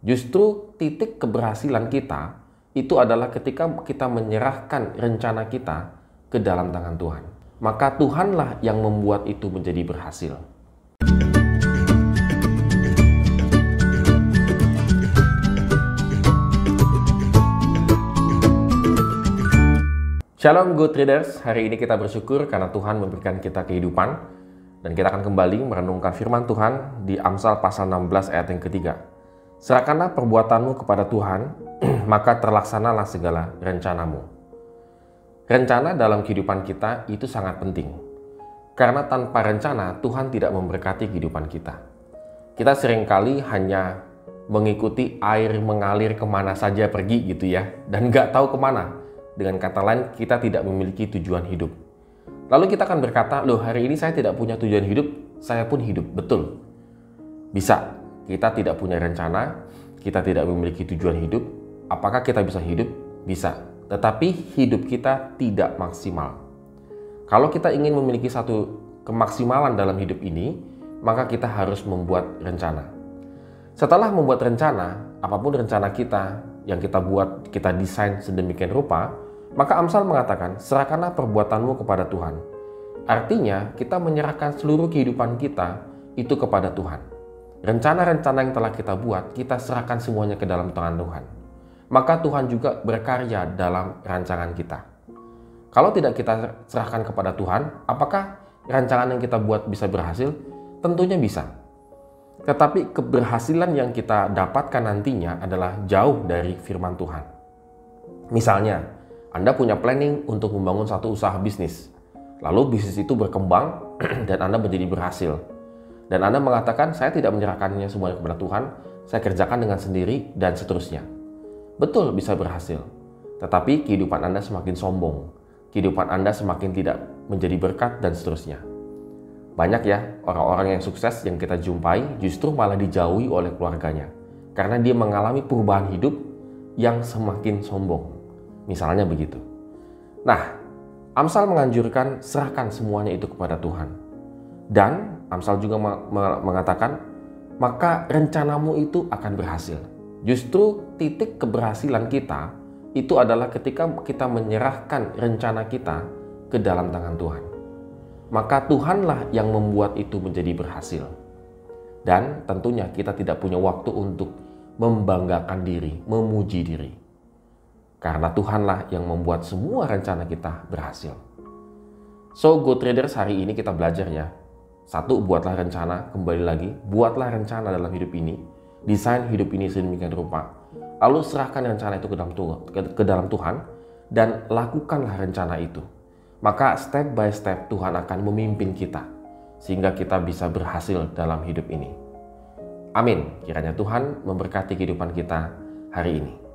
Justru titik keberhasilan kita itu adalah ketika kita menyerahkan rencana kita ke dalam tangan Tuhan. Maka Tuhanlah yang membuat itu menjadi berhasil. Shalom Good Traders, hari ini kita bersyukur karena Tuhan memberikan kita kehidupan dan kita akan kembali merenungkan firman Tuhan di Amsal pasal 16 ayat yang ketiga. Serahkanlah perbuatanmu kepada Tuhan, maka terlaksanalah segala rencanamu. Rencana dalam kehidupan kita itu sangat penting. Karena tanpa rencana, Tuhan tidak memberkati kehidupan kita. Kita seringkali hanya mengikuti air mengalir kemana saja pergi gitu ya, dan nggak tahu kemana. Dengan kata lain, kita tidak memiliki tujuan hidup. Lalu kita akan berkata, loh hari ini saya tidak punya tujuan hidup, saya pun hidup. Betul. Bisa. Kita tidak punya rencana, kita tidak memiliki tujuan hidup. Apakah kita bisa hidup? Bisa. Tetapi hidup kita tidak maksimal. Kalau kita ingin memiliki satu kemaksimalan dalam hidup ini, maka kita harus membuat rencana. Setelah membuat rencana, apapun rencana kita yang kita buat, kita desain sedemikian rupa, maka Amsal mengatakan, serahkanlah perbuatanmu kepada Tuhan. Artinya, kita menyerahkan seluruh kehidupan kita itu kepada Tuhan. Rencana-rencana yang telah kita buat, kita serahkan semuanya ke dalam tangan Tuhan. Maka Tuhan juga berkarya dalam rancangan kita. Kalau tidak kita serahkan kepada Tuhan, apakah rancangan yang kita buat bisa berhasil? Tentunya bisa. Tetapi keberhasilan yang kita dapatkan nantinya adalah jauh dari firman Tuhan. Misalnya, Anda punya planning untuk membangun satu usaha bisnis. Lalu bisnis itu berkembang dan Anda menjadi berhasil. Dan Anda mengatakan, saya tidak menyerahkannya semuanya kepada Tuhan, saya kerjakan dengan sendiri dan seterusnya. Betul bisa berhasil. Tetapi kehidupan Anda semakin sombong. Kehidupan Anda semakin tidak menjadi berkat dan seterusnya. Banyak ya orang-orang yang sukses yang kita jumpai justru malah dijauhi oleh keluarganya. Karena dia mengalami perubahan hidup yang semakin sombong. Misalnya begitu. Nah, Amsal menganjurkan serahkan semuanya itu kepada Tuhan. Dan Amsal juga mengatakan, maka rencanamu itu akan berhasil. Justru titik keberhasilan kita itu adalah ketika kita menyerahkan rencana kita ke dalam tangan Tuhan. Maka Tuhanlah yang membuat itu menjadi berhasil. Dan tentunya kita tidak punya waktu untuk membanggakan diri, memuji diri. Karena Tuhanlah yang membuat semua rencana kita berhasil. So, Go Traders, hari ini kita belajar ya. Satu, buatlah rencana, kembali lagi, buatlah rencana dalam hidup ini, desain hidup ini sedemikian rupa, lalu serahkan rencana itu ke dalam Tuhan, dan lakukanlah rencana itu. Maka step by step Tuhan akan memimpin kita, sehingga kita bisa berhasil dalam hidup ini. Amin. Kiranya Tuhan memberkati kehidupan kita hari ini.